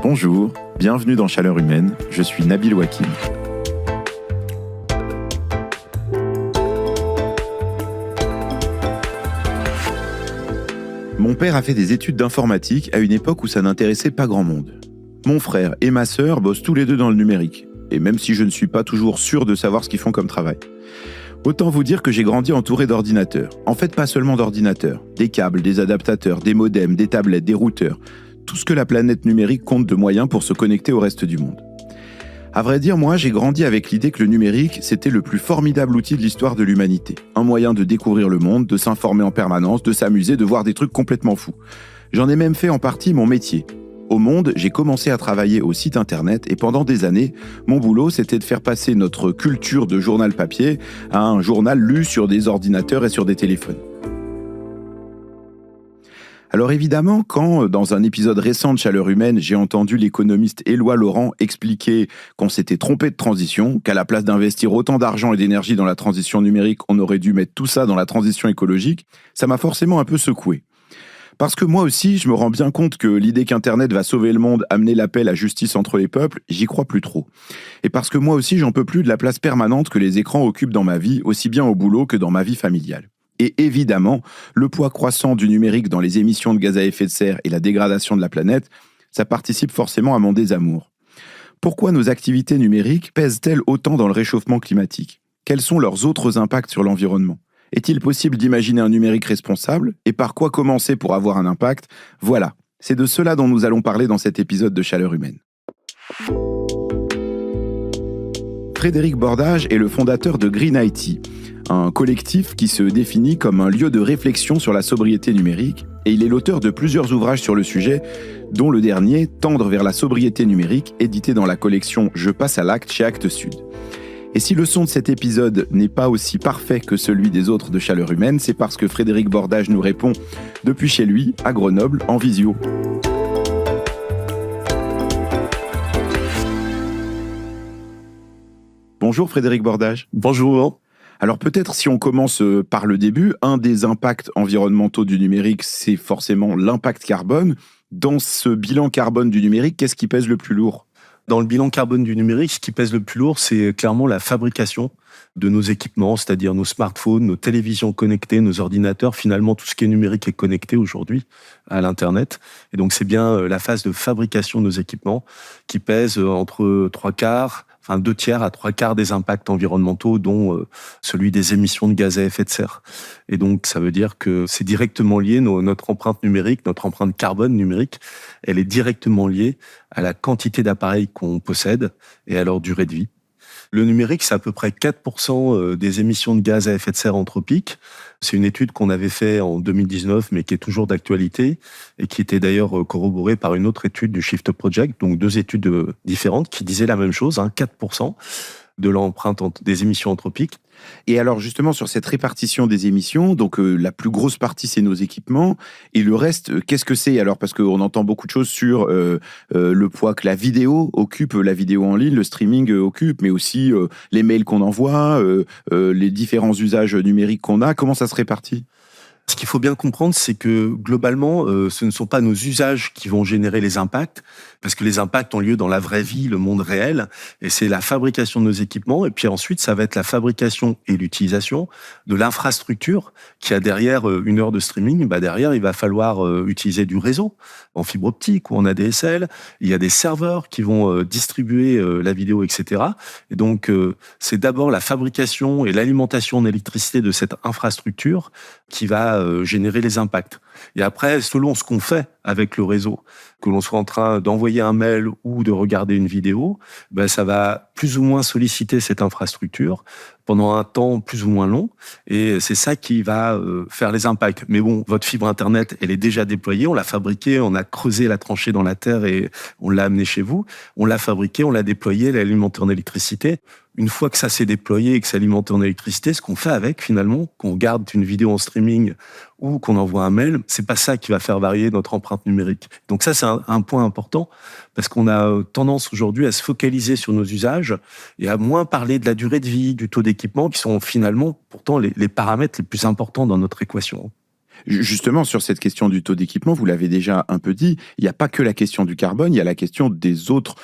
Bonjour, bienvenue dans Chaleur Humaine, je suis Nabil Wakim. Mon père a fait des études d'informatique à une époque où ça n'intéressait pas grand monde. Mon frère et ma sœur bossent tous les deux dans le numérique, et même si je ne suis pas toujours sûr de savoir ce qu'ils font comme travail. Autant vous dire que j'ai grandi entouré d'ordinateurs. En fait, pas seulement d'ordinateurs. Des câbles, des adaptateurs, des modems, des tablettes, des routeurs. Tout ce que la planète numérique compte de moyens pour se connecter au reste du monde. À vrai dire, moi, j'ai grandi avec l'idée que le numérique, c'était le plus formidable outil de l'histoire de l'humanité. Un moyen de découvrir le monde, de s'informer en permanence, de s'amuser, de voir des trucs complètement fous. J'en ai même fait en partie mon métier. Au Monde, j'ai commencé à travailler au site internet et pendant des années, mon boulot, c'était de faire passer notre culture de journal papier à un journal lu sur des ordinateurs et sur des téléphones. Alors évidemment, quand, dans un épisode récent de Chaleur Humaine, j'ai entendu l'économiste Éloi Laurent expliquer qu'on s'était trompé de transition, qu'à la place d'investir autant d'argent et d'énergie dans la transition numérique, on aurait dû mettre tout ça dans la transition écologique, ça m'a forcément un peu secoué. Parce que moi aussi, je me rends bien compte que l'idée qu'Internet va sauver le monde, amener la paix, la justice entre les peuples, j'y crois plus trop. Et parce que moi aussi, j'en peux plus de la place permanente que les écrans occupent dans ma vie, aussi bien au boulot que dans ma vie familiale. Et évidemment, le poids croissant du numérique dans les émissions de gaz à effet de serre et la dégradation de la planète, ça participe forcément à mon désamour. Pourquoi nos activités numériques pèsent-elles autant dans le réchauffement climatique ? Quels sont leurs autres impacts sur l'environnement ? Est-il possible d'imaginer un numérique responsable ? Et par quoi commencer pour avoir un impact ? Voilà, c'est de cela dont nous allons parler dans cet épisode de Chaleur Humaine. Frédéric Bordage est le fondateur de Green IT, un collectif qui se définit comme un lieu de réflexion sur la sobriété numérique, et il est l'auteur de plusieurs ouvrages sur le sujet, dont le dernier, Tendre vers la sobriété numérique, édité dans la collection Je passe à l'acte chez Actes Sud. Et si le son de cet épisode n'est pas aussi parfait que celui des autres de Chaleur Humaine, c'est parce que Frédéric Bordage nous répond depuis chez lui, à Grenoble, en visio. Bonjour Frédéric Bordage. Bonjour. Alors peut-être si on commence par le début, un des impacts environnementaux du numérique, c'est forcément l'impact carbone. Dans ce bilan carbone du numérique, qu'est-ce qui pèse le plus lourd ? Dans le bilan carbone du numérique, ce qui pèse le plus lourd, c'est clairement la fabrication de nos équipements, c'est-à-dire nos smartphones, nos télévisions connectées, nos ordinateurs. Finalement, tout ce qui est numérique est connecté aujourd'hui à l'Internet. Et donc, c'est bien la phase de fabrication de nos équipements qui pèse entre 2 tiers à 3/4 des impacts environnementaux, dont celui des émissions de gaz à effet de serre. Et donc, ça veut dire que c'est directement lié, notre empreinte numérique, notre empreinte carbone numérique, elle est directement liée à la quantité d'appareils qu'on possède et à leur durée de vie. Le numérique, c'est à peu près 4% des émissions de gaz à effet de serre anthropiques. C'est une étude qu'on avait faite en 2019, mais qui est toujours d'actualité et qui était d'ailleurs corroborée par une autre étude du Shift Project, donc 2 études différentes qui disaient la même chose, 4% de l'empreinte des émissions anthropiques. Et alors justement sur cette répartition des émissions, donc la plus grosse partie c'est nos équipements et le reste qu'est-ce que c'est alors, parce qu'on entend beaucoup de choses sur le poids que la vidéo occupe, la vidéo en ligne, le streaming occupe, mais aussi les mails qu'on envoie, les différents usages numériques qu'on a, comment ça se répartit ? Ce qu'il faut bien comprendre, c'est que globalement, ce ne sont pas nos usages qui vont générer les impacts, parce que les impacts ont lieu dans la vraie vie, le monde réel, et c'est la fabrication de nos équipements, et puis ensuite, ça va être la fabrication et l'utilisation de l'infrastructure qui a derrière une heure de streaming. Derrière, il va falloir utiliser du réseau en fibre optique ou en ADSL. Il y a des serveurs qui vont distribuer la vidéo, etc. Et donc, c'est d'abord la fabrication et l'alimentation d'électricité de cette infrastructure qui va générer les impacts. Et après, selon ce qu'on fait avec le réseau, que l'on soit en train d'envoyer un mail ou de regarder une vidéo, ça va plus ou moins solliciter cette infrastructure pendant un temps plus ou moins long, et c'est ça qui va faire les impacts. Mais bon, votre fibre Internet, elle est déjà déployée, on l'a fabriquée, on a creusé la tranchée dans la terre et on l'a amenée chez vous, on l'a fabriquée, on l'a déployée, elle est alimentée en électricité. Une fois que ça s'est déployé et que c'est alimenté en électricité, ce qu'on fait avec, finalement, qu'on garde une vidéo en streaming ou qu'on envoie un mail, c'est pas ça qui va faire varier notre empreinte numérique. Donc ça, c'est un point important, parce qu'on a tendance aujourd'hui à se focaliser sur nos usages et à moins parler de la durée de vie, du taux d'équipement, qui sont finalement pourtant les paramètres les plus importants dans notre équation. Justement, sur cette question du taux d'équipement, vous l'avez déjà un peu dit, il n'y a pas que la question du carbone, il y a la question des autres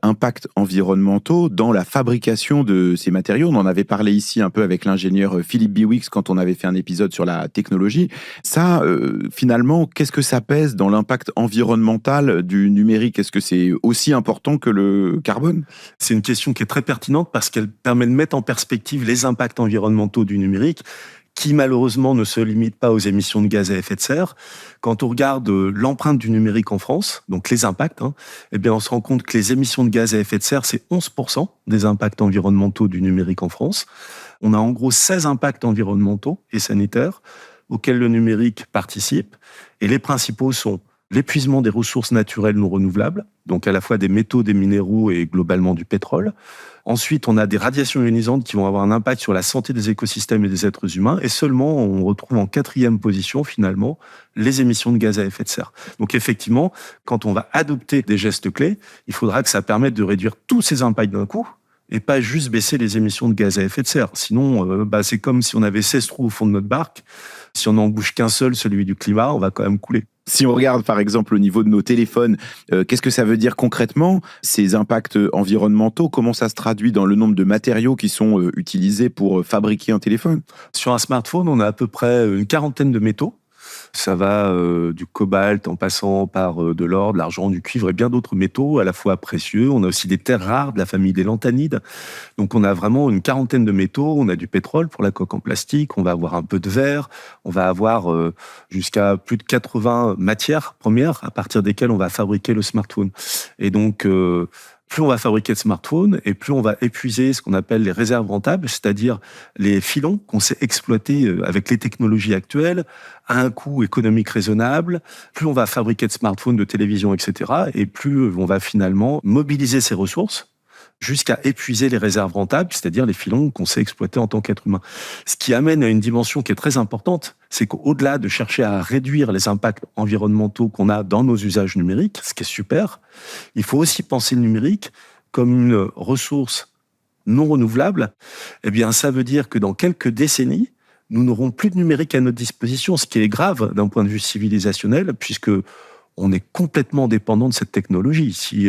impacts environnementaux dans la fabrication de ces matériaux. On en avait parlé ici un peu avec l'ingénieur Philippe Biwix quand on avait fait un épisode sur la technologie. Ça, finalement, qu'est-ce que ça pèse dans l'impact environnemental du numérique? Est-ce que c'est aussi important que le carbone? C'est une question qui est très pertinente parce qu'elle permet de mettre en perspective les impacts environnementaux du numérique, qui malheureusement ne se limite pas aux émissions de gaz à effet de serre. Quand on regarde l'empreinte du numérique en France, donc les impacts, eh bien on se rend compte que les émissions de gaz à effet de serre, c'est 11% des impacts environnementaux du numérique en France. On a en gros 16 impacts environnementaux et sanitaires auxquels le numérique participe. Et les principaux sont l'épuisement des ressources naturelles non renouvelables, donc à la fois des métaux, des minéraux et globalement du pétrole. Ensuite, on a des radiations ionisantes qui vont avoir un impact sur la santé des écosystèmes et des êtres humains. Et seulement, on retrouve en 4e position, finalement, les émissions de gaz à effet de serre. Donc effectivement, quand on va adopter des gestes clés, il faudra que ça permette de réduire tous ces impacts d'un coup et pas juste baisser les émissions de gaz à effet de serre. Sinon, c'est comme si on avait 16 trous au fond de notre barque. Si on n'en bouge qu'un seul, celui du climat, on va quand même couler. Si on regarde par exemple au niveau de nos téléphones, qu'est-ce que ça veut dire concrètement, ces impacts environnementaux? Comment ça se traduit dans le nombre de matériaux qui sont utilisés pour fabriquer un téléphone? Sur un smartphone, on a à peu près une quarantaine de métaux. Ça va du cobalt en passant par de l'or, de l'argent, du cuivre et bien d'autres métaux à la fois précieux. On a aussi des terres rares de la famille des lanthanides. Donc on a vraiment une quarantaine de métaux. On a du pétrole pour la coque en plastique. On va avoir un peu de verre. On va avoir jusqu'à plus de 80 matières premières à partir desquelles on va fabriquer le smartphone. Et donc plus on va fabriquer de smartphones et plus on va épuiser ce qu'on appelle les réserves rentables, c'est-à-dire les filons qu'on sait exploiter avec les technologies actuelles à un coût économique raisonnable. Plus on va fabriquer de smartphones, de télévisions, etc. et plus on va finalement mobiliser ces ressources jusqu'à épuiser les réserves rentables, c'est-à-dire les filons qu'on sait exploiter en tant qu'être humain. Ce qui amène à une dimension qui est très importante, c'est qu'au-delà de chercher à réduire les impacts environnementaux qu'on a dans nos usages numériques, ce qui est super, il faut aussi penser le numérique comme une ressource non renouvelable. Eh bien, ça veut dire que dans quelques décennies, nous n'aurons plus de numérique à notre disposition, ce qui est grave d'un point de vue civilisationnel, puisque on est complètement dépendant de cette technologie. Si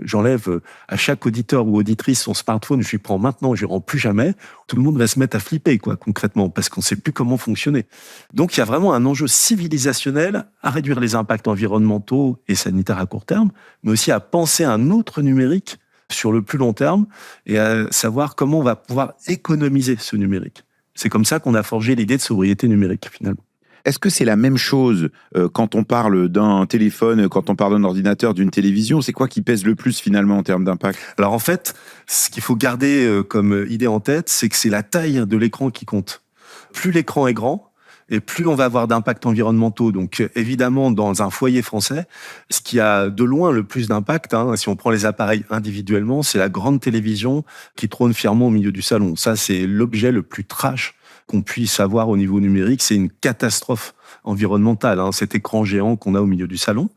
j'enlève à chaque auditeur ou auditrice son smartphone, je lui prends maintenant, je lui rends plus jamais, tout le monde va se mettre à flipper, concrètement, parce qu'on ne sait plus comment fonctionner. Donc il y a vraiment un enjeu civilisationnel à réduire les impacts environnementaux et sanitaires à court terme, mais aussi à penser à un autre numérique sur le plus long terme et à savoir comment on va pouvoir économiser ce numérique. C'est comme ça qu'on a forgé l'idée de sobriété numérique, finalement. Est-ce que c'est la même chose quand on parle d'un téléphone, quand on parle d'un ordinateur, d'une télévision? C'est quoi qui pèse le plus finalement en termes d'impact? Alors en fait, ce qu'il faut garder comme idée en tête, c'est que c'est la taille de l'écran qui compte. Plus l'écran est grand, et plus on va avoir d'impacts environnementaux. Donc évidemment, dans un foyer français, ce qui a de loin le plus d'impact, si on prend les appareils individuellement, c'est la grande télévision qui trône fièrement au milieu du salon. Ça, c'est l'objet le plus trash qu'on puisse avoir au niveau numérique. C'est une catastrophe environnementale, cet écran géant qu'on a au milieu du salon.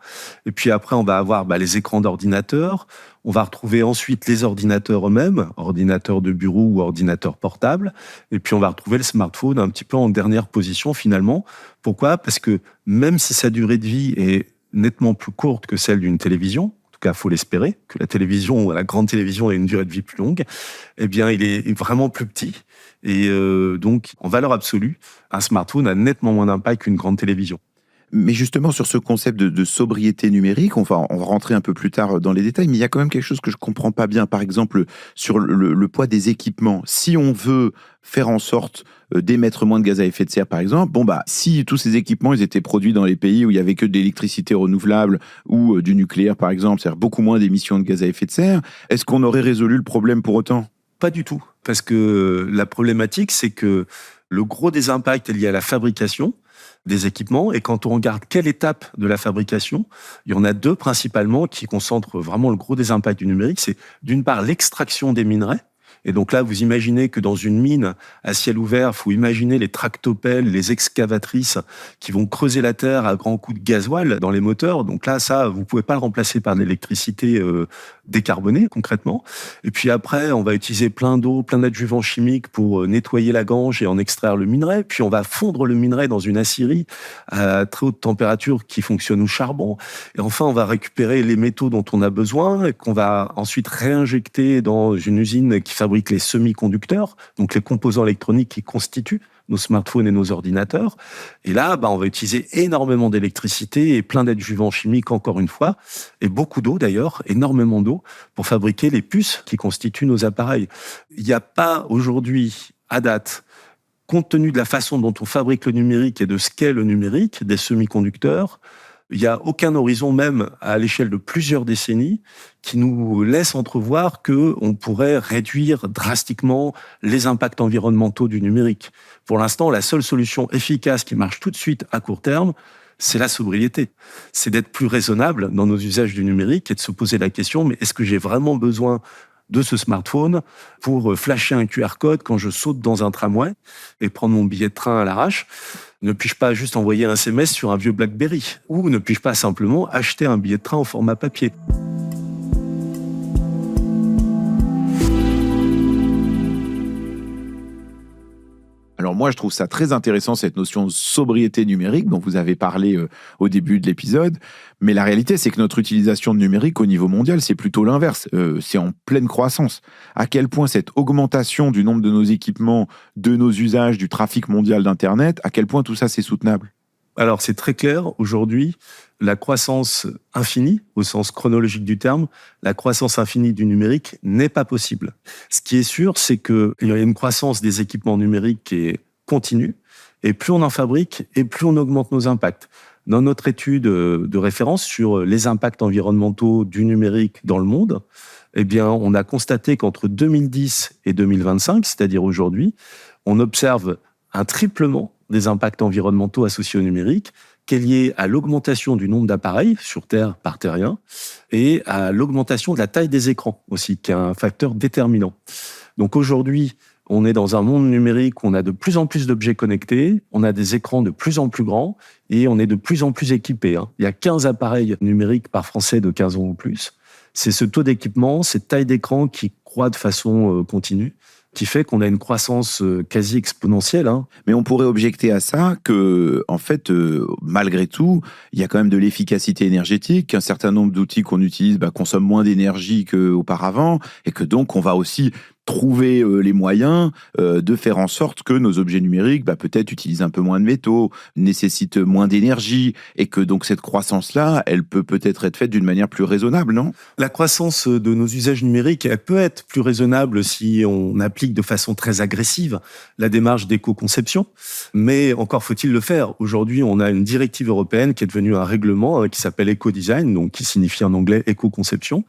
Et puis après, on va avoir les écrans d'ordinateurs. On va retrouver ensuite les ordinateurs eux-mêmes, ordinateurs de bureau ou ordinateurs portables. Et puis on va retrouver le smartphone un petit peu en dernière position finalement. Pourquoi ? Parce que même si sa durée de vie est nettement plus courte que celle d'une télévision, en tout cas, il faut l'espérer, que la télévision, la grande télévision ait une durée de vie plus longue, eh bien, il est vraiment plus petit. Et donc, en valeur absolue, un smartphone a nettement moins d'impact qu'une grande télévision. Mais justement, sur ce concept de sobriété numérique, on va rentrer un peu plus tard dans les détails, mais il y a quand même quelque chose que je comprends pas bien. Par exemple, sur le poids des équipements. Si on veut faire en sorte d'émettre moins de gaz à effet de serre, par exemple, si tous ces équipements ils étaient produits dans les pays où il y avait que de l'électricité renouvelable ou du nucléaire, par exemple, c'est-à-dire beaucoup moins d'émissions de gaz à effet de serre, est-ce qu'on aurait résolu le problème pour autant ? Pas du tout. Parce que la problématique, c'est que le gros des impacts est lié à la fabrication des équipements. Et quand on regarde quelle étape de la fabrication, il y en a deux principalement qui concentrent vraiment le gros des impacts du numérique. C'est d'une part l'extraction des minerais. Et donc là, vous imaginez que dans une mine à ciel ouvert, il faut imaginer les tractopelles, les excavatrices qui vont creuser la terre à grands coups de gasoil dans les moteurs. Donc là, ça, vous pouvez pas le remplacer par de l'électricité décarbonée, concrètement. Et puis après, on va utiliser plein d'eau, plein d'adjuvants chimiques pour nettoyer la gange et en extraire le minerai. Puis on va fondre le minerai dans une aciérie à très haute température qui fonctionne au charbon. Et enfin, on va récupérer les métaux dont on a besoin et qu'on va ensuite réinjecter dans une usine qui fabrique les semi-conducteurs, donc les composants électroniques qui constituent nos smartphones et nos ordinateurs. Et là, on va utiliser énormément d'électricité et plein d'adjuvants chimiques, encore une fois, et beaucoup d'eau d'ailleurs, énormément d'eau, pour fabriquer les puces qui constituent nos appareils. Il n'y a pas aujourd'hui, à date, compte tenu de la façon dont on fabrique le numérique et de ce qu'est le numérique, des semi-conducteurs, il n'y a aucun horizon, même à l'échelle de plusieurs décennies, qui nous laisse entrevoir qu'on pourrait réduire drastiquement les impacts environnementaux du numérique. Pour l'instant, la seule solution efficace qui marche tout de suite à court terme, c'est la sobriété. C'est d'être plus raisonnable dans nos usages du numérique et de se poser la question, mais est-ce que j'ai vraiment besoin de ce smartphone pour flasher un QR code quand je saute dans un tramway et prendre mon billet de train à l'arrache? Ne puis-je pas juste envoyer un SMS sur un vieux BlackBerry? Ou ne puis-je pas simplement acheter un billet de train au format papier? Alors moi, je trouve ça très intéressant, cette notion de sobriété numérique dont vous avez parlé au début de l'épisode. Mais la réalité, c'est que notre utilisation de numérique au niveau mondial, c'est plutôt l'inverse. C'est en pleine croissance. À quel point cette augmentation du nombre de nos équipements, de nos usages, du trafic mondial d'Internet, à quel point tout ça, c'est soutenable? Alors, c'est très clair. Aujourd'hui, la croissance infinie, au sens chronologique du terme, la croissance infinie du numérique n'est pas possible. Ce qui est sûr, c'est qu'il y a une croissance des équipements numériques qui est continue. Et plus on en fabrique, et plus on augmente nos impacts. Dans notre étude de référence sur les impacts environnementaux du numérique dans le monde, eh bien, on a constaté qu'entre 2010 et 2025, c'est-à-dire aujourd'hui, on observe un triplement des impacts environnementaux associés au numérique, qui est lié à l'augmentation du nombre d'appareils sur Terre par terrien et à l'augmentation de la taille des écrans aussi, qui est un facteur déterminant. Donc aujourd'hui, on est dans un monde numérique où on a de plus en plus d'objets connectés, on a des écrans de plus en plus grands et on est de plus en plus équipés. Il y a 15 appareils numériques par Français de 15 ans ou plus. C'est ce taux d'équipement, cette taille d'écran qui croît de façon continue, qui fait qu'on a une croissance quasi exponentielle. Mais on pourrait objecter à ça que, en fait, malgré tout, il y a quand même de l'efficacité énergétique, qu'un certain nombre d'outils qu'on utilise consomment moins d'énergie qu'auparavant, et que donc on va aussi trouver les moyens de faire en sorte que nos objets numériques peut-être utilisent un peu moins de métaux, nécessitent moins d'énergie, et que donc cette croissance-là, elle peut peut-être être faite d'une manière plus raisonnable, non? La croissance de nos usages numériques, elle peut être plus raisonnable si on applique de façon très agressive la démarche d'éco-conception, mais encore faut-il le faire. Aujourd'hui, on a une directive européenne qui est devenue un règlement qui s'appelle Eco-Design, donc qui signifie en anglais éco-conception.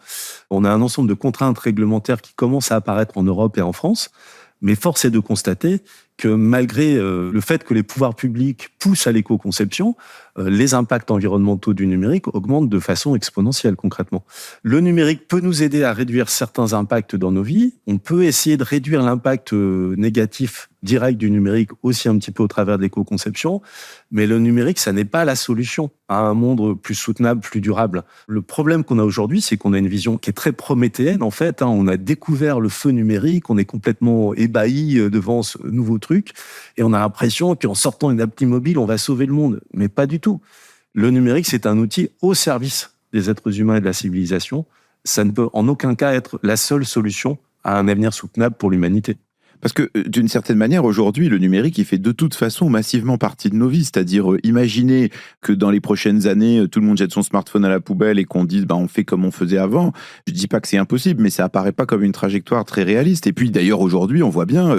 On a un ensemble de contraintes réglementaires qui commencent à apparaître en Europe et en France, mais force est de constater que malgré le fait que les pouvoirs publics poussent à l'éco-conception, les impacts environnementaux du numérique augmentent de façon exponentielle concrètement. Le numérique peut nous aider à réduire certains impacts dans nos vies. On peut essayer de réduire l'impact négatif direct du numérique aussi un petit peu au travers de l'éco-conception, mais le numérique, ça n'est pas la solution à un monde plus soutenable, plus durable. Le problème qu'on a aujourd'hui, c'est qu'on a une vision qui est très prométhéenne en fait. On a découvert le feu numérique, on est complètement ébahi devant ce nouveau truc, et on a l'impression qu'en sortant une appli mobile, on va sauver le monde. Mais pas du tout. Le numérique, c'est un outil au service des êtres humains et de la civilisation. Ça ne peut en aucun cas être la seule solution à un avenir soutenable pour l'humanité. Parce que, d'une certaine manière, aujourd'hui, le numérique, il fait de toute façon massivement partie de nos vies. C'est-à-dire, imaginez que dans les prochaines années, tout le monde jette son smartphone à la poubelle et qu'on dise, on fait comme on faisait avant. Je dis pas que c'est impossible, mais ça apparaît pas comme une trajectoire très réaliste. Et puis, d'ailleurs, aujourd'hui, on voit bien,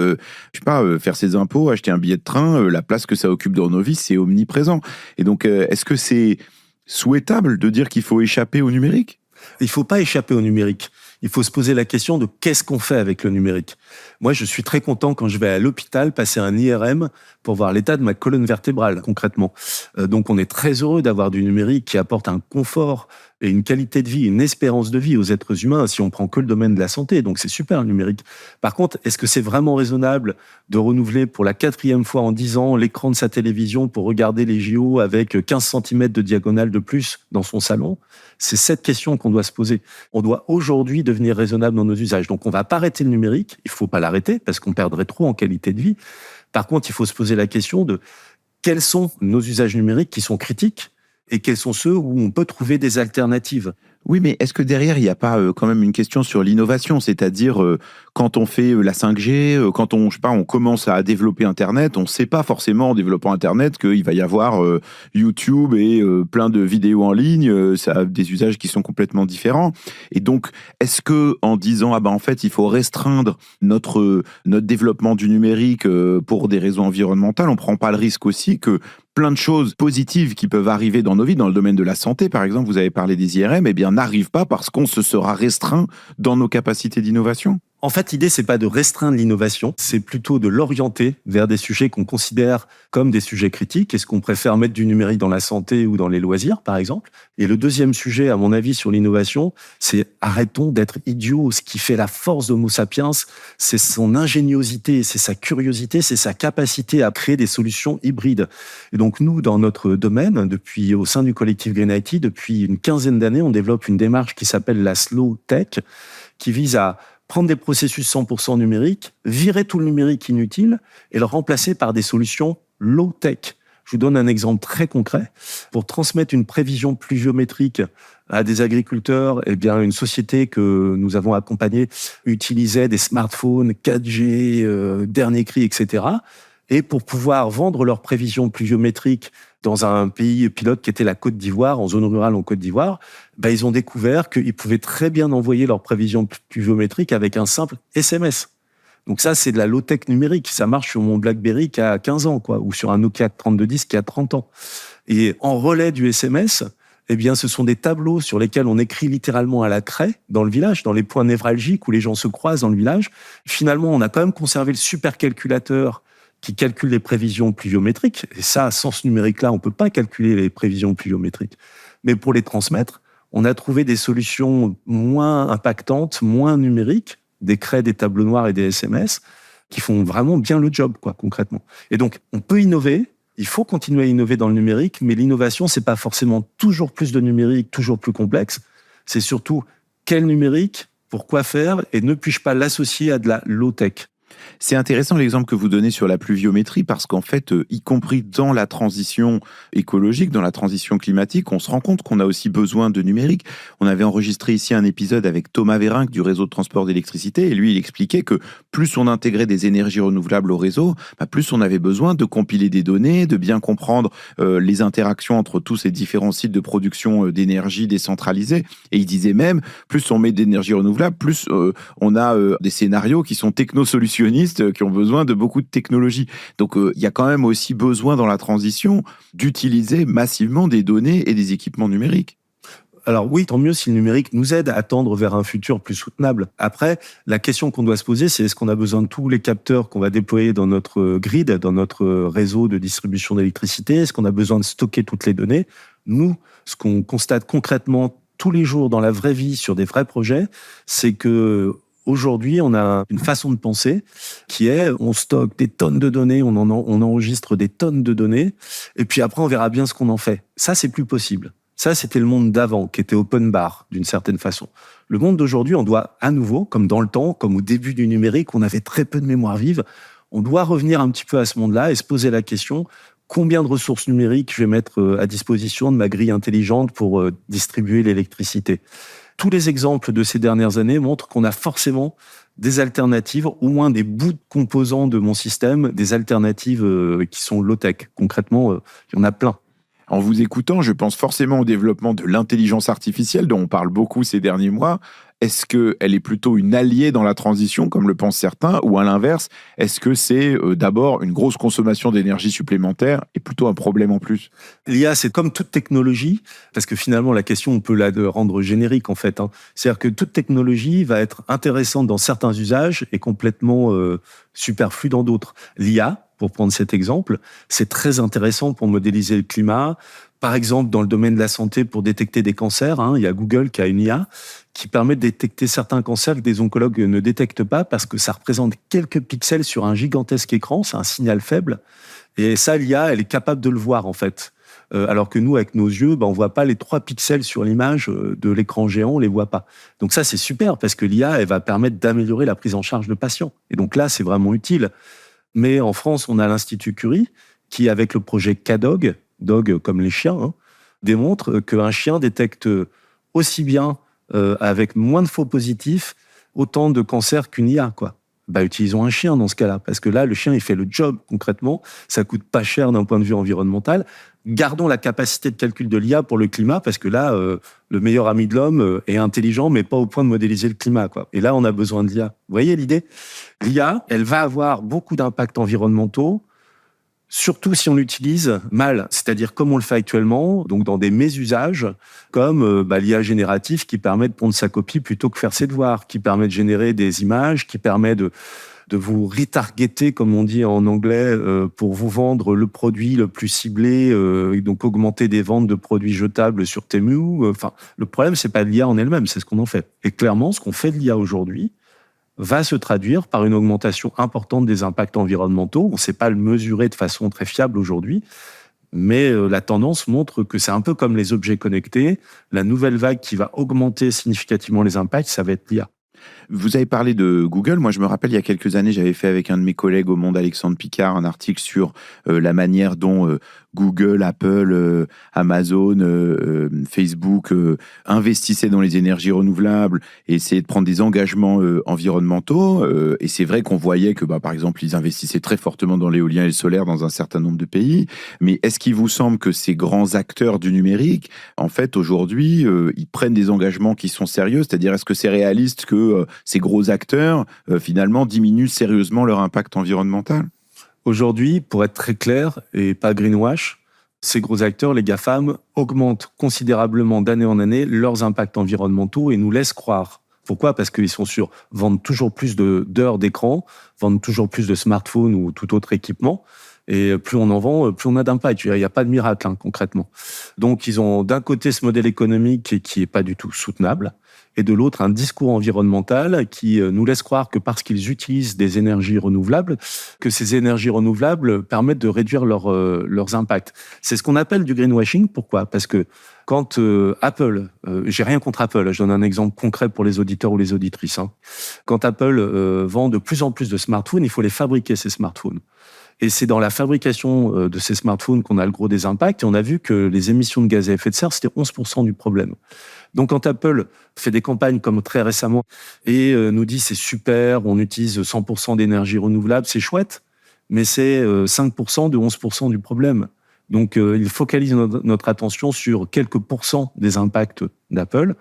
faire ses impôts, acheter un billet de train, la place que ça occupe dans nos vies, c'est omniprésent. Et donc, est-ce que c'est souhaitable de dire qu'il faut échapper au numérique? Il faut pas échapper au numérique. il faut se poser la question de qu'est-ce qu'on fait avec le numérique. Moi, je suis très content quand je vais à l'hôpital passer un IRM pour voir l'état de ma colonne vertébrale, concrètement. Donc, on est très heureux d'avoir du numérique qui apporte un confort et une qualité de vie, une espérance de vie aux êtres humains si on prend que le domaine de la santé. Donc, c'est super, le numérique. Par contre, est-ce que c'est vraiment raisonnable de renouveler pour la 4e fois en 10 ans l'écran de sa télévision pour regarder les JO avec 15 cm de diagonale de plus dans son salon? C'est cette question qu'on doit se poser. On doit aujourd'hui devenir raisonnable dans nos usages. Donc, on va pas arrêter le numérique. Il faut pas l'arrêter parce qu'on perdrait trop en qualité de vie. Par contre, il faut se poser la question de quels sont nos usages numériques qui sont critiques et quels sont ceux où on peut trouver des alternatives. Oui, mais est-ce que derrière, il n'y a pas quand même une question sur l'innovation? C'est-à-dire, quand on fait la 5G, quand on, je sais pas, on commence à développer Internet, on ne sait pas forcément en développant Internet qu'il va y avoir YouTube et plein de vidéos en ligne. Ça a des usages qui sont complètement différents. Et donc, est-ce que en disant, ah ben en fait, il faut restreindre notre développement du numérique pour des raisons environnementales, on ne prend pas le risque aussi que plein de choses positives qui peuvent arriver dans nos vies, dans le domaine de la santé, par exemple, vous avez parlé des IRM, eh bien, n'arrivent pas parce qu'on se sera restreint dans nos capacités d'innovation? En fait, l'idée, c'est pas de restreindre l'innovation, c'est plutôt de l'orienter vers des sujets qu'on considère comme des sujets critiques. Est-ce qu'on préfère mettre du numérique dans la santé ou dans les loisirs, par exemple? Et le deuxième sujet, à mon avis, sur l'innovation, c'est arrêtons d'être idiots. Ce qui fait la force d'Homo sapiens, c'est son ingéniosité, c'est sa curiosité, c'est sa capacité à créer des solutions hybrides. Et donc, nous, dans notre domaine, au sein du collectif Green IT, depuis une 15aine d'années, on développe une démarche qui s'appelle la Slow Tech, qui vise à prendre des processus 100% numériques, virer tout le numérique inutile et le remplacer par des solutions low-tech. Je vous donne un exemple très concret. Pour transmettre une prévision pluviométrique à des agriculteurs, eh bien, une société que nous avons accompagnée utilisait des smartphones 4G, dernier cri, etc. Et pour pouvoir vendre leurs prévisions pluviométriques dans un pays pilote qui était la Côte d'Ivoire, en zone rurale en Côte d'Ivoire, ils ont découvert qu'ils pouvaient très bien envoyer leurs prévisions pluviométriques avec un simple SMS. Donc ça, c'est de la low-tech numérique. Ça marche sur mon BlackBerry qui a 15 ans, ou sur un Nokia 3210 qui a 30 ans. Et en relais du SMS, eh bien, ce sont des tableaux sur lesquels on écrit littéralement à la craie dans le village, dans les points névralgiques où les gens se croisent dans le village. Finalement, on a quand même conservé le supercalculateur qui calcule les prévisions pluviométriques. Et ça, sans ce numérique-là, on ne peut pas calculer les prévisions pluviométriques. Mais pour les transmettre, on a trouvé des solutions moins impactantes, moins numériques, des craies, des tableaux noirs et des SMS, qui font vraiment bien le job, concrètement. Et donc, on peut innover, il faut continuer à innover dans le numérique, mais l'innovation, c'est pas forcément toujours plus de numérique, toujours plus complexe. C'est surtout quel numérique, pour quoi faire, et ne puis-je pas l'associer à de la low-tech? C'est intéressant l'exemple que vous donnez sur la pluviométrie parce qu'en fait, y compris dans la transition écologique, dans la transition climatique, on se rend compte qu'on a aussi besoin de numérique. On avait enregistré ici un épisode avec Thomas Vérinck du réseau de transport d'électricité et lui, il expliquait que plus on intégrait des énergies renouvelables au réseau, plus on avait besoin de compiler des données, de bien comprendre les interactions entre tous ces différents sites de production d'énergie décentralisés. Et il disait même, plus on met d'énergie renouvelable, plus on a des scénarios qui sont technosolutionnistes, qui ont besoin de beaucoup de technologie. Donc, il y a quand même aussi besoin dans la transition d'utiliser massivement des données et des équipements numériques. Alors oui, tant mieux si le numérique nous aide à tendre vers un futur plus soutenable. Après, la question qu'on doit se poser, c'est est-ce qu'on a besoin de tous les capteurs qu'on va déployer dans notre grid, dans notre réseau de distribution d'électricité? Est-ce qu'on a besoin de stocker toutes les données? Nous, ce qu'on constate concrètement tous les jours dans la vraie vie sur des vrais projets, c'est que aujourd'hui, on a une façon de penser qui est on stocke des tonnes de données, on enregistre des tonnes de données, et puis après, on verra bien ce qu'on en fait. Ça, c'est plus possible. Ça, c'était le monde d'avant, qui était open bar, d'une certaine façon. Le monde d'aujourd'hui, on doit à nouveau, comme dans le temps, comme au début du numérique, on avait très peu de mémoire vive, on doit revenir un petit peu à ce monde-là et se poser la question, combien de ressources numériques je vais mettre à disposition de ma grille intelligente pour distribuer l'électricité? Tous les exemples de ces dernières années montrent qu'on a forcément des alternatives, au moins des bouts de composants de mon système, des alternatives qui sont low-tech. Concrètement, il y en a plein. En vous écoutant, je pense forcément au développement de l'intelligence artificielle dont on parle beaucoup ces derniers mois. Est-ce qu'elle est plutôt une alliée dans la transition, comme le pensent certains, ou à l'inverse, est-ce que c'est d'abord une grosse consommation d'énergie supplémentaire et plutôt un problème en plus? L'IA, c'est comme toute technologie, parce que finalement, la question, on peut la rendre générique, en fait. C'est-à-dire que toute technologie va être intéressante dans certains usages et complètement superflue dans d'autres. L'IA, pour prendre cet exemple, c'est très intéressant pour modéliser le climat. Par exemple, dans le domaine de la santé, pour détecter des cancers, il y a Google qui a une IA qui permet de détecter certains cancers que des oncologues ne détectent pas parce que ça représente quelques pixels sur un gigantesque écran, c'est un signal faible. Et ça, l'IA, elle est capable de le voir, en fait. Alors que nous, avec nos yeux, on voit pas les 3 pixels sur l'image de l'écran géant, on les voit pas. Donc ça, c'est super parce que l'IA, elle va permettre d'améliorer la prise en charge de patients. Et donc là, c'est vraiment utile. Mais en France, on a l'Institut Curie qui, avec le projet CADOG, dog comme les chiens, démontre qu'un chien détecte aussi bien, avec moins de faux positifs, autant de cancers qu'une IA, quoi. Utilisons un chien dans ce cas-là, parce que là, le chien, il fait le job concrètement, ça coûte pas cher d'un point de vue environnemental. Gardons la capacité de calcul de l'IA pour le climat, parce que là, le meilleur ami de l'homme est intelligent, mais pas au point de modéliser le climat, quoi. Et là, on a besoin de l'IA. Vous voyez l'idée? L'IA, elle va avoir beaucoup d'impacts environnementaux, surtout si on l'utilise mal, c'est-à-dire comme on le fait actuellement, donc dans des mésusages, comme l'IA générative qui permet de pondre sa copie plutôt que faire ses devoirs, qui permet de générer des images, qui permet de vous retargeter, comme on dit en anglais, pour vous vendre le produit le plus ciblé, et donc augmenter des ventes de produits jetables sur Temu. Le problème, c'est pas l'IA en elle-même, c'est ce qu'on en fait. Et clairement, ce qu'on fait de l'IA aujourd'hui va se traduire par une augmentation importante des impacts environnementaux. On ne sait pas le mesurer de façon très fiable aujourd'hui, mais la tendance montre que c'est un peu comme les objets connectés. La nouvelle vague qui va augmenter significativement les impacts, ça va être l'IA. Vous avez parlé de Google. Moi, je me rappelle, il y a quelques années, j'avais fait avec un de mes collègues au Monde, Alexandre Picard, un article sur la manière dont Google, Apple, Amazon, Facebook investissaient dans les énergies renouvelables et essayaient de prendre des engagements environnementaux. Et c'est vrai qu'on voyait que, par exemple, ils investissaient très fortement dans l'éolien et le solaire dans un certain nombre de pays. Mais est-ce qu'il vous semble que ces grands acteurs du numérique, en fait, aujourd'hui, ils prennent des engagements qui sont sérieux? C'est-à-dire, est-ce que c'est réaliste que ces gros acteurs, finalement, diminuent sérieusement leur impact environnemental? Aujourd'hui, pour être très clair et pas greenwash, ces gros acteurs, les GAFAM, augmentent considérablement d'année en année leurs impacts environnementaux et nous laissent croire. Pourquoi ? Parce qu'ils sont sûrs, vendent toujours plus d'heures d'écran, vendent toujours plus de smartphones ou tout autre équipement. Et plus on en vend, plus on a d'impact. Il n'y a pas de miracle, concrètement. Donc, ils ont d'un côté ce modèle économique qui n'est pas du tout soutenable, et de l'autre, un discours environnemental qui nous laisse croire que parce qu'ils utilisent des énergies renouvelables, que ces énergies renouvelables permettent de réduire leurs impacts. C'est ce qu'on appelle du greenwashing. Pourquoi ? Parce que quand Apple, j'ai rien contre Apple, je donne un exemple concret pour les auditeurs ou les auditrices. Quand Apple vend de plus en plus de smartphones, il faut les fabriquer, ces smartphones. Et c'est dans la fabrication de ces smartphones qu'on a le gros des impacts. Et on a vu que les émissions de gaz à effet de serre, c'était 11% du problème. Donc quand Apple fait des campagnes comme très récemment et nous dit c'est super, on utilise 100% d'énergie renouvelable, c'est chouette, mais c'est 5% de 11% du problème. Donc il focalise notre attention sur quelques pourcents des impacts d'Apple.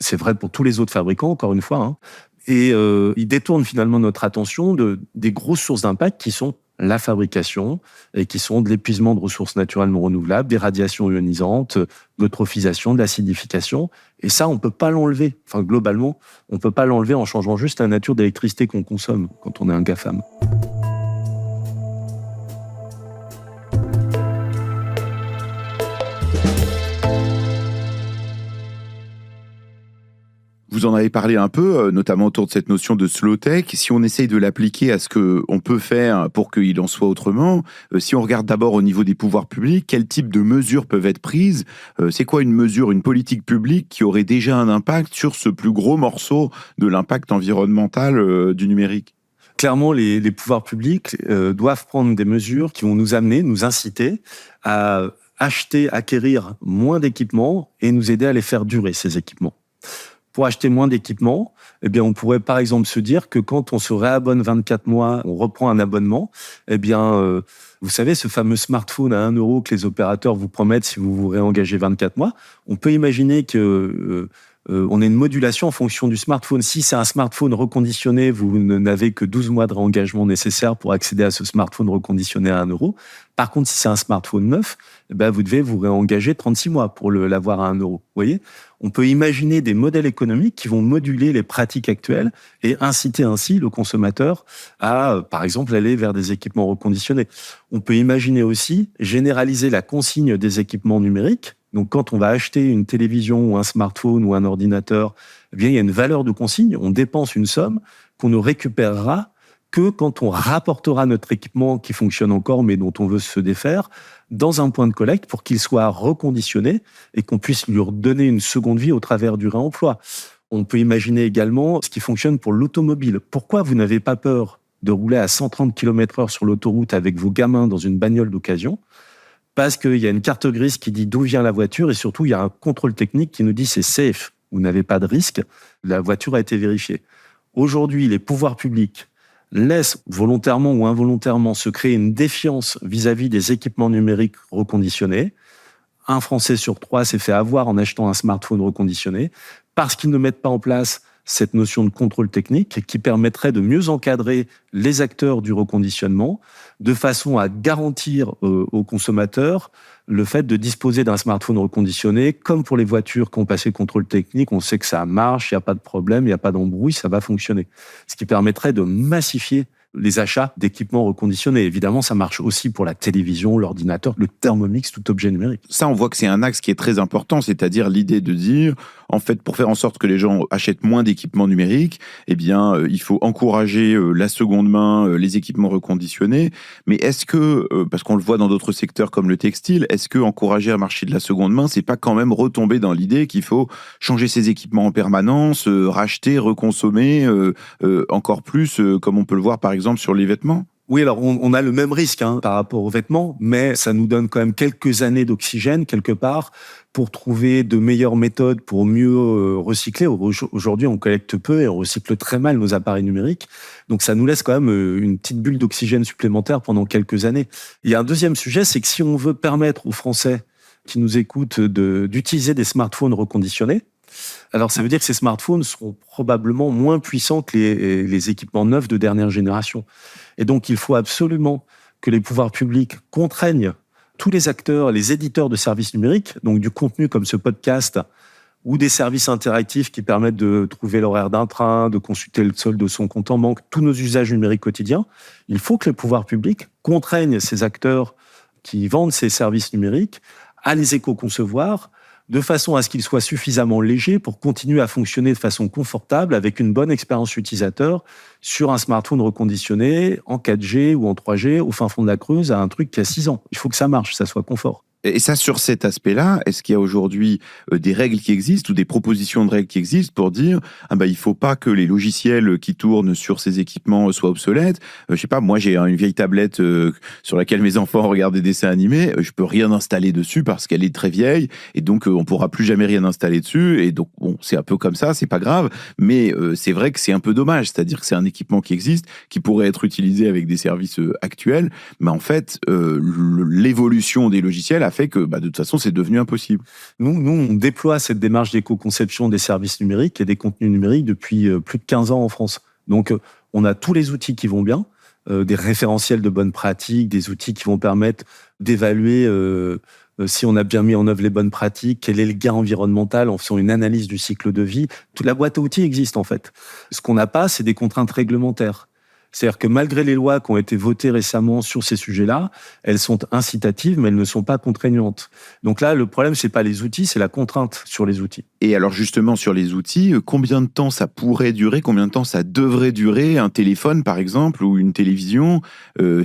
C'est vrai pour tous les autres fabricants, encore une fois. Et il détourne finalement notre attention des grosses sources d'impact qui sont la fabrication, et qui sont de l'épuisement de ressources naturellement renouvelables, des radiations ionisantes, de l'eutrophisation, de l'acidification. Et ça, on ne peut pas l'enlever. Enfin, globalement, on ne peut pas l'enlever en changeant juste la nature d'électricité qu'on consomme quand on est un GAFAM. Vous en avez parlé un peu, notamment autour de cette notion de slow tech. Si on essaye de l'appliquer à ce qu'on peut faire pour qu'il en soit autrement, si on regarde d'abord au niveau des pouvoirs publics, quel type de mesures peuvent être prises? C'est quoi une mesure, une politique publique qui aurait déjà un impact sur ce plus gros morceau de l'impact environnemental du numérique? Clairement, les pouvoirs publics doivent prendre des mesures qui vont nous amener, nous inciter à acheter, acquérir moins d'équipements et nous aider à les faire durer, ces équipements. Pour acheter moins d'équipements, on pourrait par exemple se dire que quand on se réabonne 24 mois, on reprend un abonnement, vous savez, ce fameux smartphone à 1 € que les opérateurs vous promettent si vous vous réengagez 24 mois, on peut imaginer que on a une modulation en fonction du smartphone. Si c'est un smartphone reconditionné, vous n'avez que 12 mois de réengagement nécessaire pour accéder à ce smartphone reconditionné à 1 euro. Par contre, si c'est un smartphone neuf, vous devez vous réengager 36 mois pour l'avoir à 1 euro. Vous voyez ? On peut imaginer des modèles économiques qui vont moduler les pratiques actuelles et inciter ainsi le consommateur à, par exemple, aller vers des équipements reconditionnés. On peut imaginer aussi généraliser la consigne des équipements numériques. Donc, quand on va acheter une télévision ou un smartphone ou un ordinateur, il y a une valeur de consigne. On dépense une somme qu'on ne récupérera que quand on rapportera notre équipement qui fonctionne encore, mais dont on veut se défaire, dans un point de collecte pour qu'il soit reconditionné et qu'on puisse lui redonner une seconde vie au travers du réemploi. On peut imaginer également ce qui fonctionne pour l'automobile. Pourquoi vous n'avez pas peur de rouler à 130 km/h sur l'autoroute avec vos gamins dans une bagnole d'occasion ? Parce qu'il y a une carte grise qui dit d'où vient la voiture et surtout, il y a un contrôle technique qui nous dit c'est safe, vous n'avez pas de risque, la voiture a été vérifiée. Aujourd'hui, les pouvoirs publics laissent volontairement ou involontairement se créer une défiance vis-à-vis des équipements numériques reconditionnés. Un Français sur 3 s'est fait avoir en achetant un smartphone reconditionné parce qu'ils ne mettent pas en place cette notion de contrôle technique qui permettrait de mieux encadrer les acteurs du reconditionnement de façon à garantir aux consommateurs le fait de disposer d'un smartphone reconditionné. Comme pour les voitures qui ont passé le contrôle technique, on sait que ça marche, il n'y a pas de problème, il n'y a pas d'embrouille, ça va fonctionner. Ce qui permettrait de massifier les achats d'équipements reconditionnés. Évidemment, ça marche aussi pour la télévision, l'ordinateur, le Thermomix, tout objet numérique. Ça, on voit que c'est un axe qui est très important, c'est-à-dire l'idée de dire, en fait, pour faire en sorte que les gens achètent moins d'équipements numériques, il faut encourager la seconde main, les équipements reconditionnés. Mais est-ce que, parce qu'on le voit dans d'autres secteurs comme le textile, est-ce que encourager un marché de la seconde main, c'est pas quand même retomber dans l'idée qu'il faut changer ses équipements en permanence, racheter, reconsommer, encore plus, comme on peut le voir par exemple sur les vêtements? Oui, alors on a le même risque par rapport aux vêtements, mais ça nous donne quand même quelques années d'oxygène quelque part pour trouver de meilleures méthodes pour mieux recycler. Aujourd'hui, on collecte peu et on recycle très mal nos appareils numériques. Donc ça nous laisse quand même une petite bulle d'oxygène supplémentaire pendant quelques années. Il y a un deuxième sujet, c'est que si on veut permettre aux Français qui nous écoutent d'utiliser des smartphones reconditionnés, alors ça veut dire que ces smartphones seront probablement moins puissants que les équipements neufs de dernière génération. Et donc il faut absolument que les pouvoirs publics contraignent tous les acteurs, les éditeurs de services numériques, donc du contenu comme ce podcast, ou des services interactifs qui permettent de trouver l'horaire d'un train, de consulter le solde de son compte en banque, tous nos usages numériques quotidiens. Il faut que les pouvoirs publics contraignent ces acteurs qui vendent ces services numériques à les éco-concevoir, de façon à ce qu'il soit suffisamment léger pour continuer à fonctionner de façon confortable avec une bonne expérience utilisateur sur un smartphone reconditionné en 4G ou en 3G au fin fond de la Creuse à un truc qui a 6 ans. Il faut que ça marche, ça soit confort. Et ça, sur cet aspect-là, est-ce qu'il y a aujourd'hui des règles qui existent ou des propositions de règles qui existent pour dire il faut pas que les logiciels qui tournent sur ces équipements soient obsolètes. Je sais pas, moi j'ai une vieille tablette sur laquelle mes enfants regardent des dessins animés, je peux rien installer dessus parce qu'elle est très vieille et donc on pourra plus jamais rien installer dessus et donc bon, c'est un peu comme ça, c'est pas grave, mais c'est vrai que c'est un peu dommage, c'est-à-dire que c'est un équipement qui existe, qui pourrait être utilisé avec des services actuels, mais en fait l'évolution des logiciels a fait que de toute façon c'est devenu impossible. Nous, on déploie cette démarche d'éco-conception des services numériques et des contenus numériques depuis plus de 15 ans en France. Donc on a tous les outils qui vont bien, des référentiels de bonnes pratiques, des outils qui vont permettre d'évaluer si on a bien mis en œuvre les bonnes pratiques, quel est le gain environnemental en faisant une analyse du cycle de vie. Toute la boîte à outils existe en fait. Ce qu'on n'a pas, c'est des contraintes réglementaires. C'est-à-dire que malgré les lois qui ont été votées récemment sur ces sujets-là, elles sont incitatives, mais elles ne sont pas contraignantes. Donc là, le problème, c'est pas les outils, c'est la contrainte sur les outils. Et alors justement, sur les outils, combien de temps ça pourrait durer, combien de temps ça devrait durer, un téléphone par exemple, ou une télévision,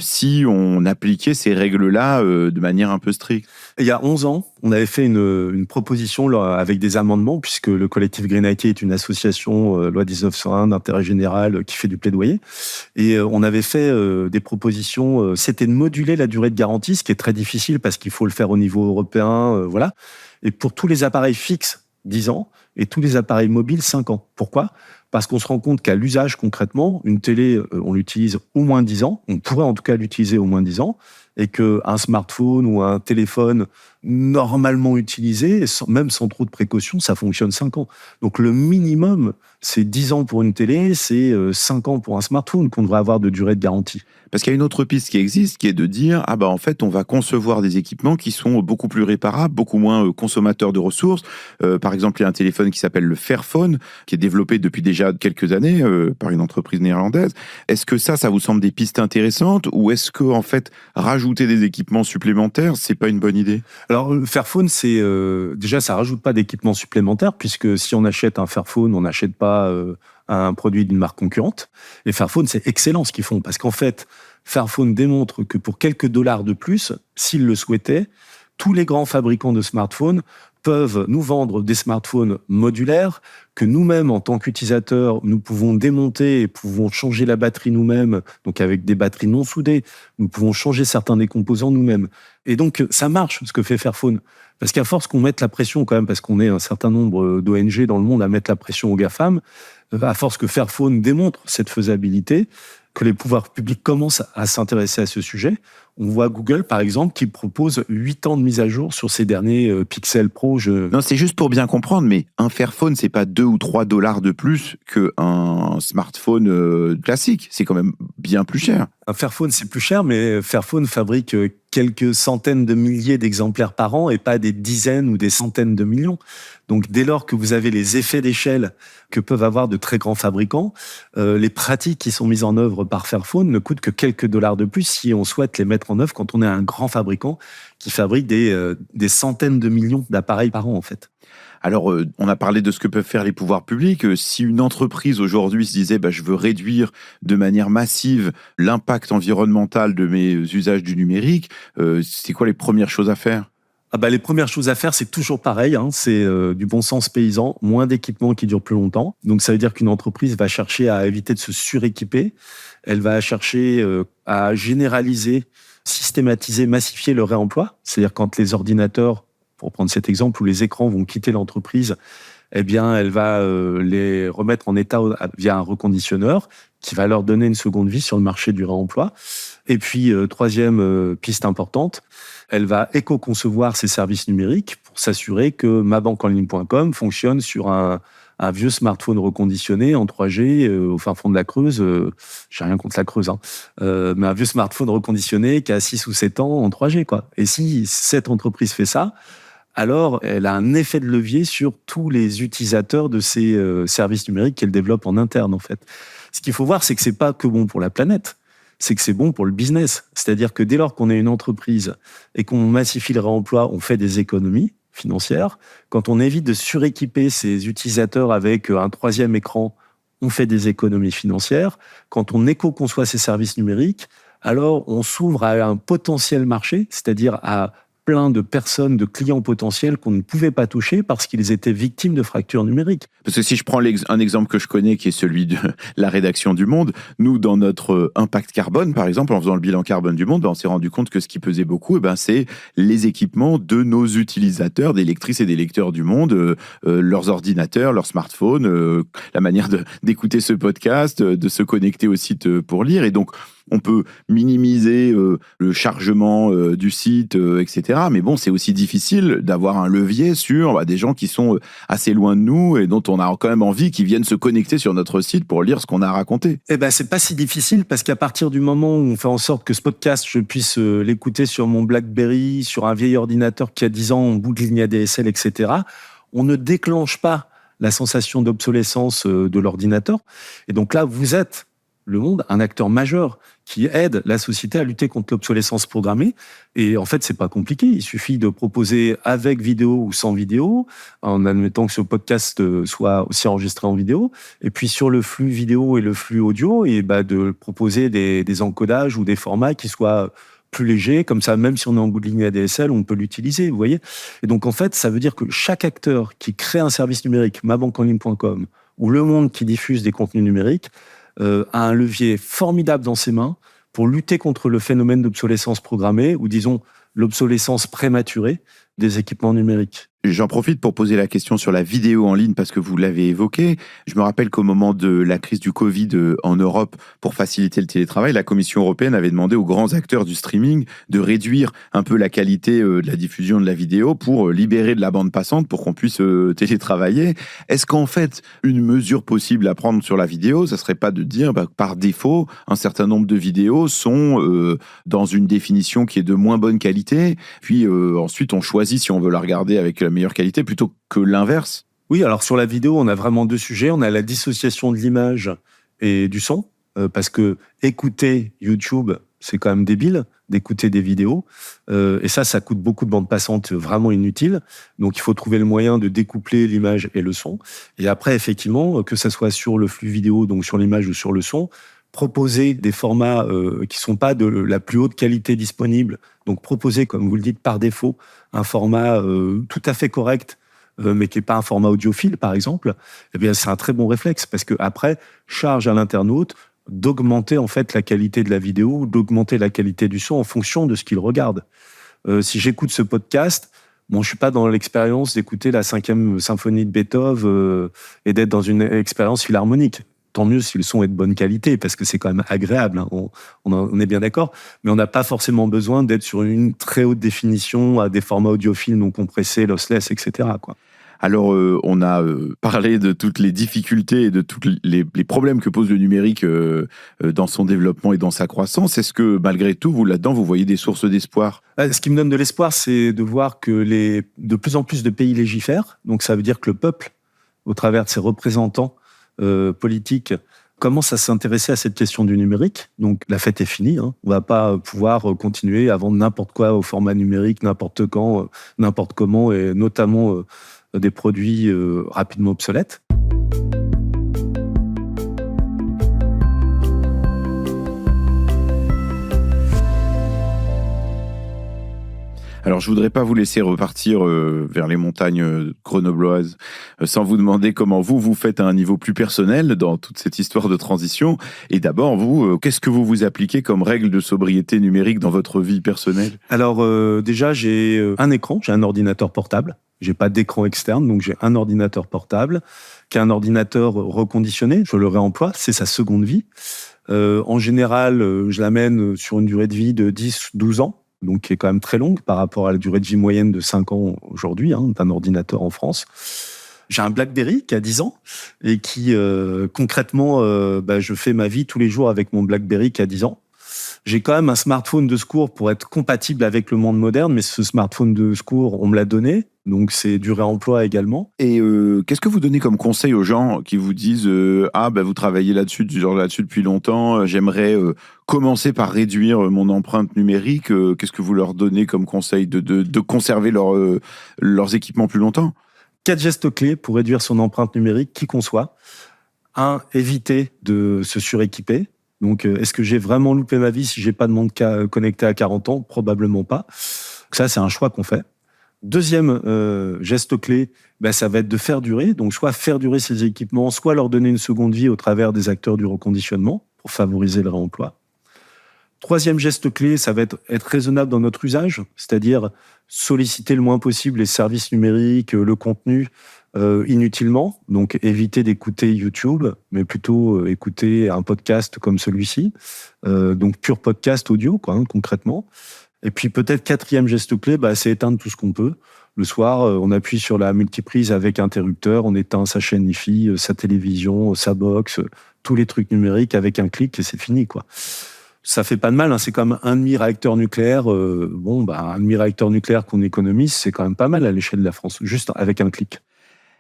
si on appliquait ces règles-là de manière un peu stricte? Il y a 11 ans, on avait fait une proposition avec des amendements, puisque le collectif Green IT est une association, loi 1901 d'intérêt général, qui fait du plaidoyer. Et on avait fait des propositions, c'était de moduler la durée de garantie, ce qui est très difficile parce qu'il faut le faire au niveau européen, voilà. Et pour tous les appareils fixes, 10 ans, et tous les appareils mobiles, 5 ans. Pourquoi ? parce qu'on se rend compte qu'à l'usage concrètement, une télé, on l'utilise au moins 10 ans, on pourrait en tout cas l'utiliser au moins 10 ans, et qu'un smartphone ou un téléphone normalement utilisé, même sans trop de précautions, ça fonctionne 5 ans. Donc le minimum, c'est 10 ans pour une télé, c'est 5 ans pour un smartphone qu'on devrait avoir de durée de garantie. Parce qu'il y a une autre piste qui existe, qui est de dire, en fait, on va concevoir des équipements qui sont beaucoup plus réparables, beaucoup moins consommateurs de ressources. Par exemple, il y a un téléphone qui s'appelle le Fairphone, qui est développé depuis déjà quelques années par une entreprise néerlandaise. Est-ce que ça vous semble des pistes intéressantes, ou est-ce que, en fait, rajouter des équipements supplémentaires, c'est pas une bonne idée? Alors, le Fairphone, c'est déjà, ça rajoute pas d'équipements supplémentaires, puisque si on achète un Fairphone, on n'achète pas un produit d'une marque concurrente. Et Fairphone, c'est excellent ce qu'ils font, parce qu'en fait, Fairphone démontre que pour quelques dollars de plus, s'ils le souhaitaient, tous les grands fabricants de smartphones peuvent nous vendre des smartphones modulaires que nous-mêmes, en tant qu'utilisateurs, nous pouvons démonter et pouvons changer la batterie nous-mêmes, donc avec des batteries non soudées, nous pouvons changer certains des composants nous-mêmes. Et donc, ça marche, ce que fait Fairphone. Parce qu'à force qu'on mette la pression quand même, parce qu'on est un certain nombre d'ONG dans le monde à mettre la pression aux GAFAM, à force que Fairphone démontre cette faisabilité, que les pouvoirs publics commencent à s'intéresser à ce sujet. On voit Google, par exemple, qui propose 8 ans de mise à jour sur ses derniers Pixel Pro. Non, c'est juste pour bien comprendre, mais un Fairphone, c'est pas 2 ou 3 dollars de plus qu'un smartphone classique. C'est quand même bien plus cher. Un Fairphone, c'est plus cher, mais Fairphone fabrique quelques centaines de milliers d'exemplaires par an et pas des dizaines ou des centaines de millions. Donc, dès lors que vous avez les effets d'échelle que peuvent avoir de très grands fabricants, les pratiques qui sont mises en œuvre par Fairphone ne coûtent que quelques dollars de plus si on souhaite les mettre en œuvre quand on est un grand fabricant qui fabrique des centaines de millions d'appareils par an, en fait. Alors, on a parlé de ce que peuvent faire les pouvoirs publics. Si une entreprise aujourd'hui se disait je veux réduire de manière massive l'impact environnemental de mes usages du numérique, c'est quoi les premières choses à faire? Les premières choses à faire, c'est toujours pareil, c'est du bon sens paysan, moins d'équipements qui durent plus longtemps. Donc ça veut dire qu'une entreprise va chercher à éviter de se suréquiper, elle va chercher à généraliser, systématiser, massifier le réemploi. C'est-à-dire quand les ordinateurs, pour prendre cet exemple, où les écrans vont quitter l'entreprise, eh bien, elle va les remettre en état via un reconditionneur qui va leur donner une seconde vie sur le marché du réemploi. Et puis, troisième piste importante, elle va éco-concevoir ses services numériques pour s'assurer que mabanqueenligne.com fonctionne sur un vieux smartphone reconditionné en 3G au fin fond de la Creuse. J'ai rien contre la Creuse, mais un vieux smartphone reconditionné qui a 6 ou 7 ans en 3G, quoi. Et si cette entreprise fait ça, alors elle a un effet de levier sur tous les utilisateurs de ces services numériques qu'elle développe en interne, en fait. Ce qu'il faut voir, c'est que c'est pas que bon pour la planète, c'est que c'est bon pour le business. C'est-à-dire que dès lors qu'on est une entreprise et qu'on massifie le réemploi, on fait des économies financières. Quand on évite de suréquiper ses utilisateurs avec un troisième écran, on fait des économies financières. Quand on éco-conçoit ses services numériques, alors on s'ouvre à un potentiel marché, c'est-à-dire à plein de personnes, de clients potentiels qu'on ne pouvait pas toucher parce qu'ils étaient victimes de fractures numériques. Parce que si je prends un exemple que je connais, qui est celui de la rédaction du Monde, nous, dans notre impact carbone, par exemple, en faisant le bilan carbone du Monde, on s'est rendu compte que ce qui pesait beaucoup, c'est les équipements de nos utilisateurs, des lectrices et des lecteurs du Monde, leurs ordinateurs, leurs smartphones, la manière d'écouter ce podcast, de se connecter au site pour lire. Et donc, on peut minimiser le chargement du site, etc. Mais bon, c'est aussi difficile d'avoir un levier sur des gens qui sont assez loin de nous et dont on a quand même envie qu'ils viennent se connecter sur notre site pour lire ce qu'on a raconté. C'est pas si difficile parce qu'à partir du moment où on fait en sorte que ce podcast, je puisse l'écouter sur mon BlackBerry, sur un vieil ordinateur qui a 10 ans, en bout de ligne ADSL, etc., on ne déclenche pas la sensation d'obsolescence de l'ordinateur. Et donc là, vous êtes, le Monde, un acteur majeur qui aide la société à lutter contre l'obsolescence programmée. Et en fait, c'est pas compliqué. Il suffit de proposer avec vidéo ou sans vidéo, en admettant que ce podcast soit aussi enregistré en vidéo. Et puis sur le flux vidéo et le flux audio, et de proposer des encodages ou des formats qui soient plus légers. Comme ça, même si on est en bout de ligne ADSL, on peut l'utiliser, vous voyez. Et donc, en fait, ça veut dire que chaque acteur qui crée un service numérique, mabanqueenligne.com, ou Le Monde qui diffuse des contenus numériques, a un levier formidable dans ses mains pour lutter contre le phénomène d'obsolescence programmée, ou disons l'obsolescence prématurée, des équipements numériques. J'en profite pour poser la question sur la vidéo en ligne parce que vous l'avez évoqué. Je me rappelle qu'au moment de la crise du Covid en Europe, pour faciliter le télétravail, la Commission européenne avait demandé aux grands acteurs du streaming de réduire un peu la qualité de la diffusion de la vidéo pour libérer de la bande passante pour qu'on puisse télétravailler. Est-ce qu'en fait, une mesure possible à prendre sur la vidéo, ça serait pas de dire par défaut, un certain nombre de vidéos sont dans une définition qui est de moins bonne qualité, puis ensuite on choisit si on veut la regarder avec la meilleure qualité plutôt que l'inverse? Oui, alors sur la vidéo, on a vraiment deux sujets. On a la dissociation de l'image et du son, parce que écouter YouTube, c'est quand même débile d'écouter des vidéos, et ça coûte beaucoup de bande passante vraiment inutile. Donc il faut trouver le moyen de découpler l'image et le son. Et après, effectivement, que ça soit sur le flux vidéo, donc sur l'image ou sur le son, proposer des formats qui sont pas de la plus haute qualité disponible. Donc proposer, comme vous le dites, par défaut, un format tout à fait correct, mais qui n'est pas un format audiophile, par exemple, eh bien, c'est un très bon réflexe, parce que après, charge à l'internaute d'augmenter en fait la qualité de la vidéo, d'augmenter la qualité du son en fonction de ce qu'il regarde. Si j'écoute ce podcast, bon, je suis pas dans l'expérience d'écouter la 5e symphonie de Beethoven et d'être dans une expérience philharmonique. Tant mieux si le son est de bonne qualité, parce que c'est quand même agréable, hein. On est bien d'accord, mais on n'a pas forcément besoin d'être sur une très haute définition à des formats audiophiles non compressés, lossless, etc., quoi. Alors, on a parlé de toutes les difficultés et de tous les problèmes que pose le numérique dans son développement et dans sa croissance. Est-ce que, malgré tout, là-dedans, vous voyez des sources d'espoir? Ce qui me donne de l'espoir, c'est de voir que de plus en plus de pays légifèrent. Donc, ça veut dire que le peuple, au travers de ses représentants politiques, commence à s'intéresser à cette question du numérique. Donc, la fête est finie, hein. On ne va pas pouvoir continuer à vendre n'importe quoi au format numérique, n'importe quand, n'importe comment, et notamment des produits rapidement obsolètes. Alors, je voudrais pas vous laisser repartir vers les montagnes grenobloises sans vous demander comment vous faites à un niveau plus personnel dans toute cette histoire de transition. Et d'abord, vous, qu'est-ce que vous appliquez comme règle de sobriété numérique dans votre vie personnelle? Alors, déjà, j'ai un écran, j'ai un ordinateur portable. J'ai pas d'écran externe, donc j'ai un ordinateur portable qui est un ordinateur reconditionné. Je le réemploie, c'est sa seconde vie. En général, je l'amène sur une durée de vie de 10-12 ans. Donc qui est quand même très longue par rapport à la durée de vie moyenne de 5 ans aujourd'hui, hein, d'un ordinateur en France. J'ai un BlackBerry qui a 10 ans et qui, concrètement, je fais ma vie tous les jours avec mon BlackBerry qui a 10 ans. J'ai quand même un smartphone de secours pour être compatible avec le monde moderne, mais ce smartphone de secours, on me l'a donné, donc c'est du réemploi également. Et qu'est-ce que vous donnez comme conseil aux gens qui vous disent vous travaillez là-dessus depuis longtemps, j'aimerais commencer par réduire mon empreinte numérique. Qu'est-ce que vous leur donnez comme conseil de conserver leurs équipements plus longtemps? 4 gestes clés pour réduire son empreinte numérique, qui qu'on soit. 1, éviter de se suréquiper. Donc, est-ce que j'ai vraiment loupé ma vie si j'ai pas de montre connecté à 40 ans? Probablement pas. Ça, c'est un choix qu'on fait. Deuxième geste clé, ça va être de faire durer. Donc, soit faire durer ces équipements, soit leur donner une seconde vie au travers des acteurs du reconditionnement pour favoriser le réemploi. Troisième geste clé, ça va être raisonnable dans notre usage, c'est-à-dire solliciter le moins possible les services numériques, le contenu inutilement. Donc, éviter d'écouter YouTube, mais plutôt écouter un podcast comme celui-ci. Donc, pur podcast audio, quoi, hein, concrètement. Et puis, peut-être quatrième geste clé, c'est éteindre tout ce qu'on peut. Le soir, on appuie sur la multiprise avec interrupteur, on éteint sa chaîne Hi-Fi, sa télévision, sa box, tous les trucs numériques avec un clic et c'est fini, quoi. Ça fait pas de mal, hein, c'est comme un demi-réacteur nucléaire. Un demi-réacteur nucléaire qu'on économise, c'est quand même pas mal à l'échelle de la France, juste avec un clic.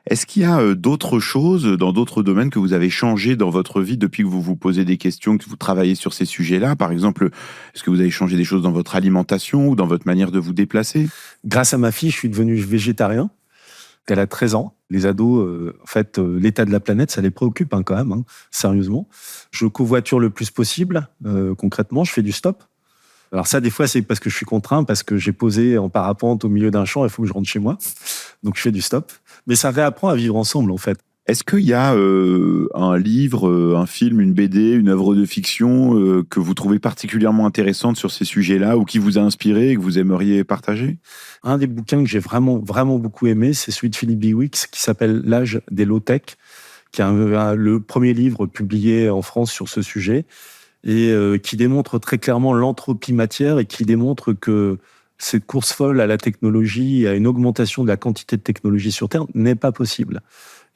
Est-ce qu'il y a d'autres choses dans d'autres domaines que vous avez changé dans votre vie depuis que vous vous posez des questions, que vous travaillez sur ces sujets-là? Par exemple, est-ce que vous avez changé des choses dans votre alimentation ou dans votre manière de vous déplacer? Grâce à ma fille, je suis devenu végétarien. Elle a 13 ans. Les ados, l'état de la planète, ça les préoccupe quand même, sérieusement. Je covoiture le plus possible. Concrètement, je fais du stop. Alors ça, des fois, c'est parce que je suis contraint, parce que j'ai posé en parapente au milieu d'un champ, il faut que je rentre chez moi. Donc je fais du stop. Mais ça réapprend à vivre ensemble, en fait. Est-ce qu'il y a un livre, un film, une BD, une œuvre de fiction que vous trouvez particulièrement intéressante sur ces sujets-là ou qui vous a inspiré et que vous aimeriez partager ? Un des bouquins que j'ai vraiment, vraiment beaucoup aimé, c'est celui de Philip Biwix qui s'appelle L'âge des low-tech, qui est le premier livre publié en France sur ce sujet et qui démontre très clairement l'entropie matière et qui démontre que cette course folle à la technologie et à une augmentation de la quantité de technologie sur Terre n'est pas possible.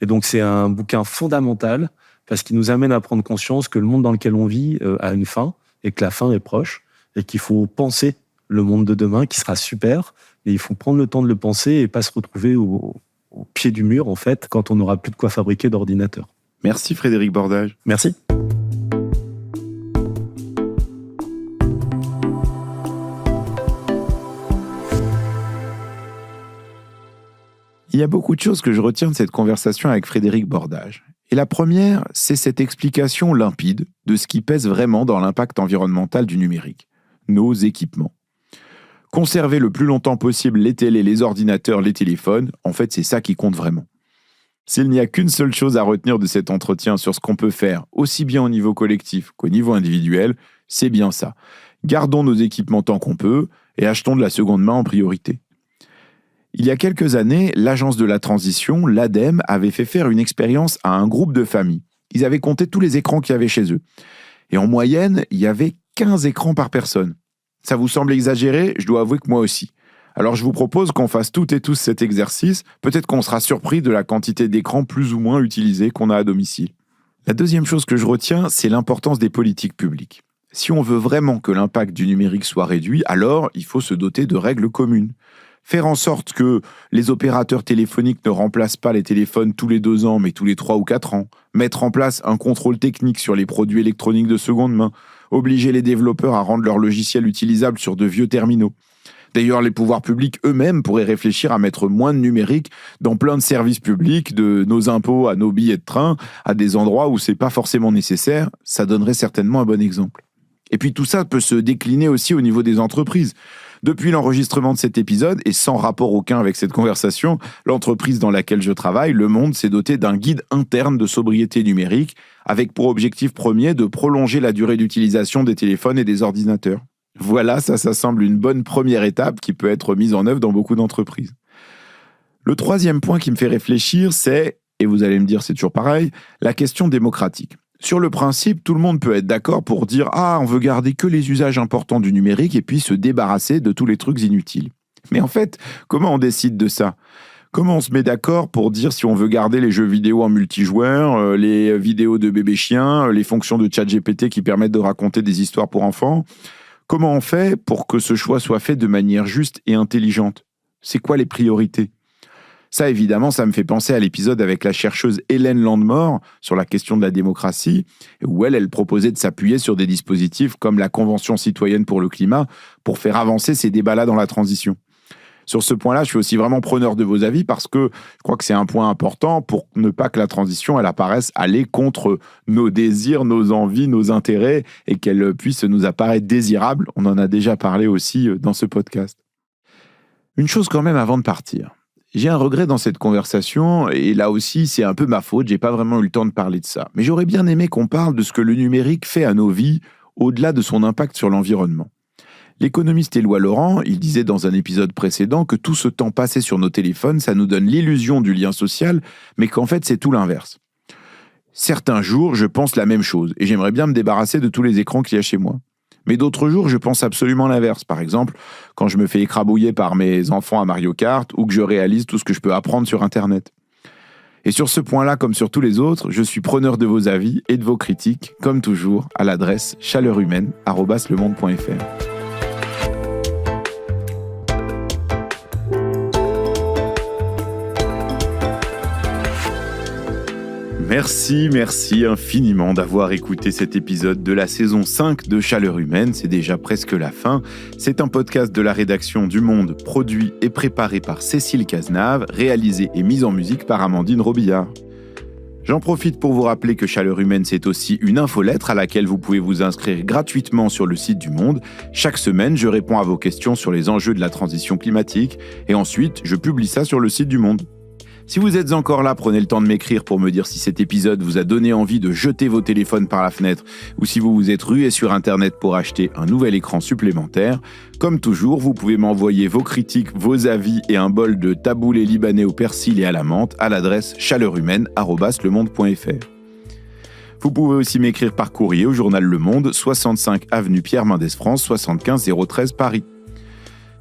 Et donc, c'est un bouquin fondamental parce qu'il nous amène à prendre conscience que le monde dans lequel on vit a une fin et que la fin est proche et qu'il faut penser le monde de demain qui sera super et il faut prendre le temps de le penser et pas se retrouver au pied du mur, en fait, quand on n'aura plus de quoi fabriquer d'ordinateur. Merci Frédéric Bordage. Merci. Il y a beaucoup de choses que je retiens de cette conversation avec Frédéric Bordage. Et la première, c'est cette explication limpide de ce qui pèse vraiment dans l'impact environnemental du numérique. Nos équipements. Conserver le plus longtemps possible les télés, les ordinateurs, les téléphones, en fait, c'est ça qui compte vraiment. S'il n'y a qu'une seule chose à retenir de cet entretien sur ce qu'on peut faire, aussi bien au niveau collectif qu'au niveau individuel, c'est bien ça. Gardons nos équipements tant qu'on peut et achetons de la seconde main en priorité. Il y a quelques années, l'Agence de la Transition, l'ADEME, avait fait faire une expérience à un groupe de familles. Ils avaient compté tous les écrans qu'il y avait chez eux. Et en moyenne, il y avait 15 écrans par personne. Ça vous semble exagéré ? Je dois avouer que moi aussi. Alors je vous propose qu'on fasse toutes et tous cet exercice. Peut-être qu'on sera surpris de la quantité d'écrans plus ou moins utilisés qu'on a à domicile. La deuxième chose que je retiens, c'est l'importance des politiques publiques. Si on veut vraiment que l'impact du numérique soit réduit, alors il faut se doter de règles communes. Faire en sorte que les opérateurs téléphoniques ne remplacent pas les téléphones tous les 2 ans, mais tous les 3 ou 4 ans. Mettre en place un contrôle technique sur les produits électroniques de seconde main. Obliger les développeurs à rendre leurs logiciels utilisables sur de vieux terminaux. D'ailleurs, les pouvoirs publics eux-mêmes pourraient réfléchir à mettre moins de numérique dans plein de services publics, de nos impôts à nos billets de train, à des endroits où c'est pas forcément nécessaire. Ça donnerait certainement un bon exemple. Et puis tout ça peut se décliner aussi au niveau des entreprises. Depuis l'enregistrement de cet épisode, et sans rapport aucun avec cette conversation, l'entreprise dans laquelle je travaille, Le Monde, s'est dotée d'un guide interne de sobriété numérique, avec pour objectif premier de prolonger la durée d'utilisation des téléphones et des ordinateurs. Voilà, ça semble une bonne première étape qui peut être mise en œuvre dans beaucoup d'entreprises. Le troisième point qui me fait réfléchir, c'est, et vous allez me dire c'est toujours pareil, la question démocratique. Sur le principe, tout le monde peut être d'accord pour dire « Ah, on veut garder que les usages importants du numérique et puis se débarrasser de tous les trucs inutiles. » Mais en fait, comment on décide de ça ? Comment on se met d'accord pour dire si on veut garder les jeux vidéo en multijoueur, les vidéos de bébés chiens, les fonctions de ChatGPT qui permettent de raconter des histoires pour enfants ? Comment on fait pour que ce choix soit fait de manière juste et intelligente ? C'est quoi les priorités ? Ça, évidemment, ça me fait penser à l'épisode avec la chercheuse Hélène Landemort sur la question de la démocratie, où elle proposait de s'appuyer sur des dispositifs comme la Convention citoyenne pour le climat pour faire avancer ces débats-là dans la transition. Sur ce point-là, je suis aussi vraiment preneur de vos avis parce que je crois que c'est un point important pour ne pas que la transition, elle apparaisse aller contre nos désirs, nos envies, nos intérêts et qu'elle puisse nous apparaître désirable. On en a déjà parlé aussi dans ce podcast. Une chose quand même avant de partir. J'ai un regret dans cette conversation, et là aussi, c'est un peu ma faute, j'ai pas vraiment eu le temps de parler de ça. Mais j'aurais bien aimé qu'on parle de ce que le numérique fait à nos vies, au-delà de son impact sur l'environnement. L'économiste Éloi Laurent, il disait dans un épisode précédent que tout ce temps passé sur nos téléphones, ça nous donne l'illusion du lien social, mais qu'en fait, c'est tout l'inverse. Certains jours, je pense la même chose, et j'aimerais bien me débarrasser de tous les écrans qu'il y a chez moi. Mais d'autres jours, je pense absolument l'inverse. Par exemple, quand je me fais écrabouiller par mes enfants à Mario Kart ou que je réalise tout ce que je peux apprendre sur Internet. Et sur ce point-là, comme sur tous les autres, je suis preneur de vos avis et de vos critiques, comme toujours, à l'adresse chaleurhumaine@lemonde.fr. Merci infiniment d'avoir écouté cet épisode de la saison 5 de Chaleur Humaine. C'est déjà presque la fin. C'est un podcast de la rédaction du Monde, produit et préparé par Cécile Cazenave, réalisé et mis en musique par Amandine Robillard. J'en profite pour vous rappeler que Chaleur Humaine, c'est aussi une infolettre à laquelle vous pouvez vous inscrire gratuitement sur le site du Monde. Chaque semaine, je réponds à vos questions sur les enjeux de la transition climatique et ensuite, je publie ça sur le site du Monde. Si vous êtes encore là, prenez le temps de m'écrire pour me dire si cet épisode vous a donné envie de jeter vos téléphones par la fenêtre ou si vous vous êtes rué sur Internet pour acheter un nouvel écran supplémentaire. Comme toujours, vous pouvez m'envoyer vos critiques, vos avis et un bol de taboulé libanais au persil et à la menthe à l'adresse chaleurhumaine@lemonde.fr. Vous pouvez aussi m'écrire par courrier au journal Le Monde, 65 avenue Pierre Mendès France, 75 013 Paris.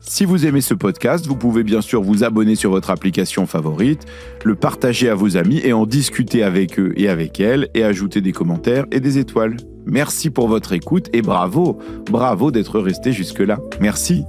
Si vous aimez ce podcast, vous pouvez bien sûr vous abonner sur votre application favorite, le partager à vos amis et en discuter avec eux et avec elles et ajouter des commentaires et des étoiles. Merci pour votre écoute et bravo d'être resté jusque-là. Merci.